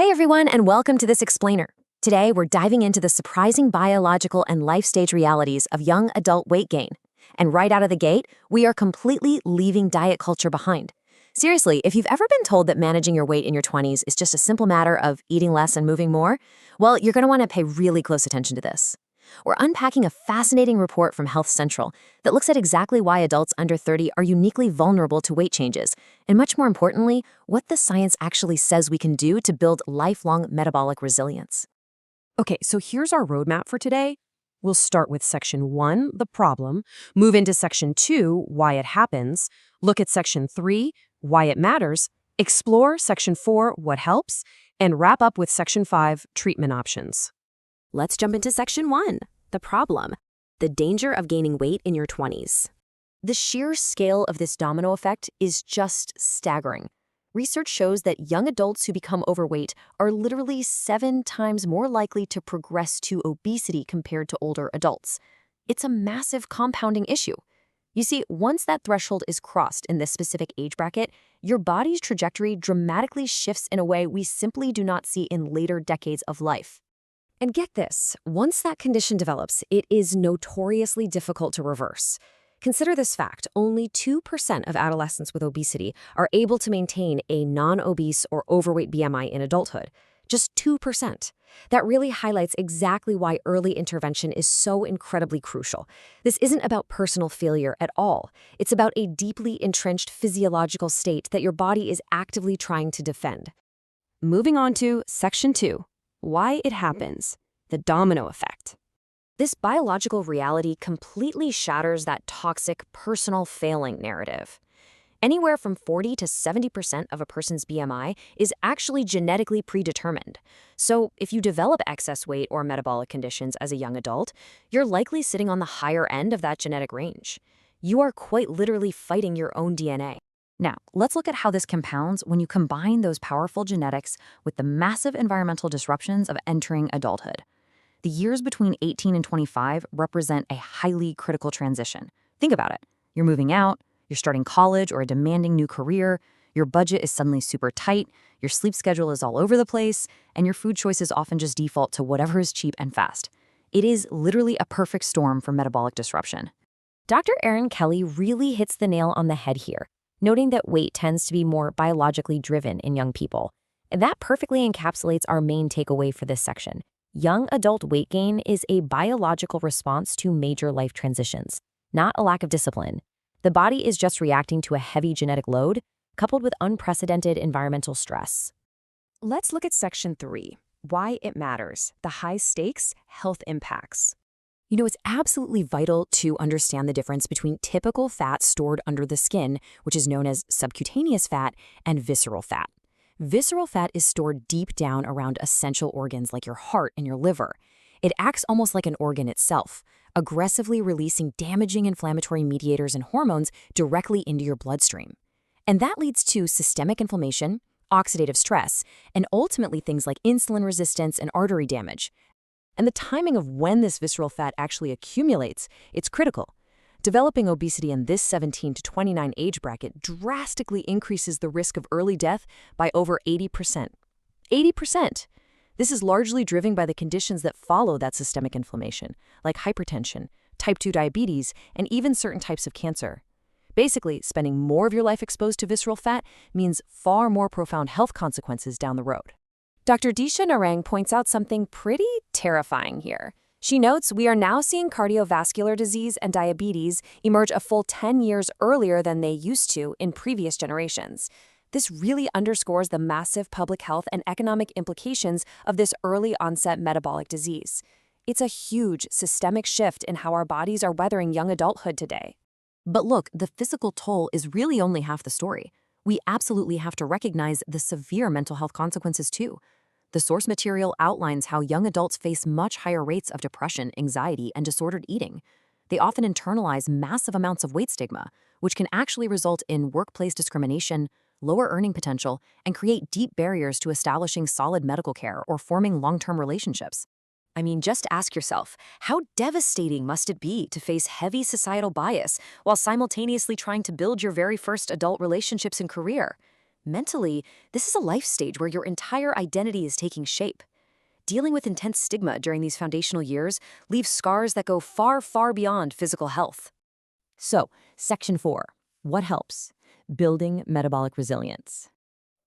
Hey everyone, and welcome to this explainer. Today, we're diving into the surprising biological and life stage realities of young adult weight gain. And right out of the gate, we are completely leaving diet culture behind. Seriously, if you've ever been told that managing your weight in your 20s is just a simple matter of eating less and moving more, well, you're going to want to pay really close attention to this. We're unpacking a fascinating report from Health Central that looks at exactly why adults under 30 are uniquely vulnerable to weight changes, and much more importantly, what the science actually says we can do to build lifelong metabolic resilience. Okay, so here's our roadmap for today. We'll start with Section 1, the problem, move into Section 2, why it happens, look at Section 3, why it matters, explore Section 4, what helps, and wrap up with Section 5, treatment options. Let's jump into Section 1, the problem, the danger of gaining weight in your 20s. The sheer scale of this domino effect is just staggering. Research shows that young adults who become overweight are literally 7 times more likely to progress to obesity compared to older adults. It's a massive compounding issue. You see, once that threshold is crossed in this specific age bracket, your body's trajectory dramatically shifts in a way we simply do not see in later decades of life. And get this, once that condition develops, it is notoriously difficult to reverse. Consider this fact, only 2% of adolescents with obesity are able to maintain a non-obese or overweight BMI in adulthood. Just 2%. That really highlights exactly why early intervention is so incredibly crucial. This isn't about personal failure at all. It's about a deeply entrenched physiological state that your body is actively trying to defend. Moving on to Section 2, why it happens, the domino effect. This biological reality completely shatters that toxic personal failing narrative. Anywhere from 40 to 70% of a person's BMI is actually genetically predetermined. So if you develop excess weight or metabolic conditions as a young adult, you're likely sitting on the higher end of that genetic range. You are quite literally fighting your own DNA. Now, let's look at how this compounds when you combine those powerful genetics with the massive environmental disruptions of entering adulthood. The years between 18 and 25 represent a highly critical transition. Think about it. You're moving out, you're starting college or a demanding new career, your budget is suddenly super tight, your sleep schedule is all over the place, and your food choices often just default to whatever is cheap and fast. It is literally a perfect storm for metabolic disruption. Dr. Erin Kelly really hits the nail on the head here, noting that weight tends to be more biologically driven in young people. And that perfectly encapsulates our main takeaway for this section. Young adult weight gain is a biological response to major life transitions, not a lack of discipline. The body is just reacting to a heavy genetic load, coupled with unprecedented environmental stress. Let's look at Section 3, why it matters, the high stakes health impacts. You know, it's absolutely vital to understand the difference between typical fat stored under the skin, which is known as subcutaneous fat, and visceral fat. Visceral fat is stored deep down around essential organs like your heart and your liver. It acts almost like an organ itself, aggressively releasing damaging inflammatory mediators and hormones directly into your bloodstream. And that leads to systemic inflammation, oxidative stress, and ultimately things like insulin resistance and artery damage. And the timing of when this visceral fat actually accumulates, it's critical. Developing obesity in this 17 to 29 age bracket drastically increases the risk of early death by over 80%. 80%! This is largely driven by the conditions that follow that systemic inflammation, like hypertension, type 2 diabetes, and even certain types of cancer. Basically, spending more of your life exposed to visceral fat means far more profound health consequences down the road. Dr. Disha Narang points out something pretty terrifying here. She notes we are now seeing cardiovascular disease and diabetes emerge a full 10 years earlier than they used to in previous generations. This really underscores the massive public health and economic implications of this early onset metabolic disease. It's a huge systemic shift in how our bodies are weathering young adulthood today. But look, the physical toll is really only half the story. We absolutely have to recognize the severe mental health consequences too. The source material outlines how young adults face much higher rates of depression, anxiety, and disordered eating. They often internalize massive amounts of weight stigma, which can actually result in workplace discrimination, lower earning potential, and create deep barriers to establishing solid medical care or forming long-term relationships. I mean, just ask yourself, how devastating must it be to face heavy societal bias while simultaneously trying to build your very first adult relationships and career? Mentally, this is a life stage where your entire identity is taking shape. Dealing with intense stigma during these foundational years leaves scars that go far, far beyond physical health. So, Section 4. What helps? Building metabolic resilience.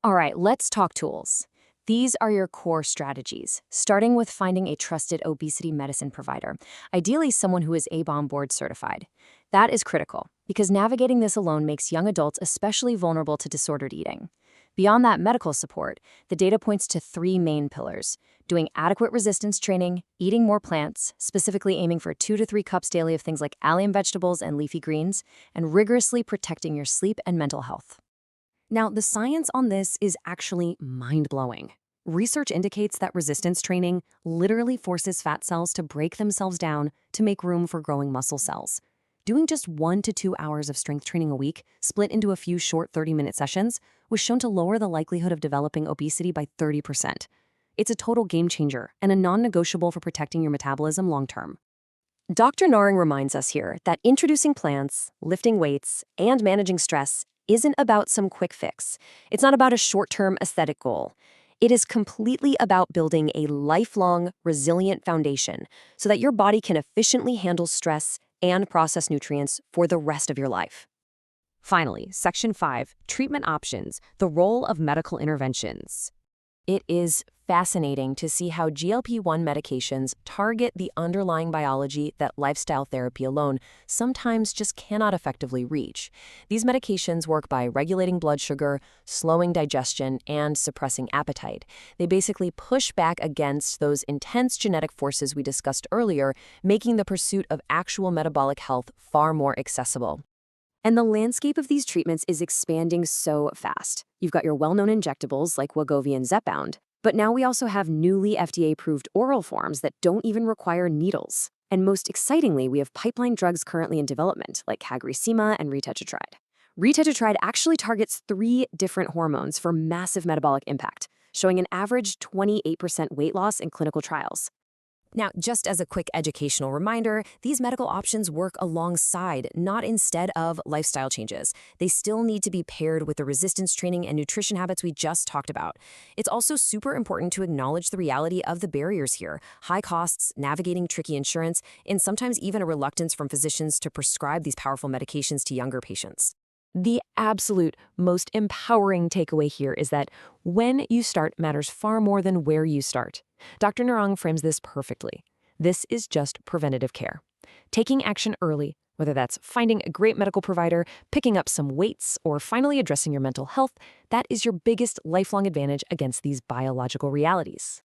All right, let's talk tools. These are your core strategies, starting with finding a trusted obesity medicine provider, ideally someone who is ABOM board certified. That is critical, because navigating this alone makes young adults especially vulnerable to disordered eating. Beyond that medical support, the data points to 3 main pillars: doing adequate resistance training, eating more plants, specifically aiming for 2 to 3 cups daily of things like allium vegetables and leafy greens, and rigorously protecting your sleep and mental health. Now, the science on this is actually mind-blowing. Research indicates that resistance training literally forces fat cells to break themselves down to make room for growing muscle cells. Doing just 1 to 2 hours of strength training a week, split into a few short 30-minute sessions, was shown to lower the likelihood of developing obesity by 30%. It's a total game changer and a non-negotiable for protecting your metabolism long-term. Dr. Naring reminds us here that introducing plants, lifting weights, and managing stress isn't about some quick fix. It's not about a short-term aesthetic goal. It is completely about building a lifelong, resilient foundation so that your body can efficiently handle stress and process nutrients for the rest of your life. Finally, Section 5, treatment options, the role of medical interventions. It is fascinating to see how GLP-1 medications target the underlying biology that lifestyle therapy alone sometimes just cannot effectively reach. These medications work by regulating blood sugar, slowing digestion, and suppressing appetite. They basically push back against those intense genetic forces we discussed earlier, making the pursuit of actual metabolic health far more accessible. And the landscape of these treatments is expanding so fast. You've got your well-known injectables like Wegovy and Zepbound, but now we also have newly FDA-approved oral forms that don't even require needles. And most excitingly, we have pipeline drugs currently in development, like cagrilintide and retatrutide. Retatrutide actually targets 3 different hormones for massive metabolic impact, showing an average 28% weight loss in clinical trials. Now, just as a quick educational reminder, these medical options work alongside, not instead of, lifestyle changes. They still need to be paired with the resistance training and nutrition habits we just talked about. It's also super important to acknowledge the reality of the barriers here: high costs, navigating tricky insurance, and sometimes even a reluctance from physicians to prescribe these powerful medications to younger patients. The absolute most empowering takeaway here is that when you start matters far more than where you start. Dr. Narang frames this perfectly. This is just preventative care. Taking action early, whether that's finding a great medical provider, picking up some weights, or finally addressing your mental health, that is your biggest lifelong advantage against these biological realities.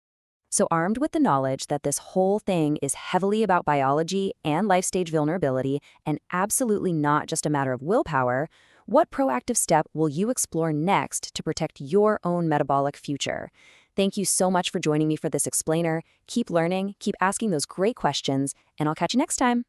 So armed with the knowledge that this whole thing is heavily about biology and life stage vulnerability and absolutely not just a matter of willpower, what proactive step will you explore next to protect your own metabolic future? Thank you so much for joining me for this explainer. Keep learning, keep asking those great questions, and I'll catch you next time.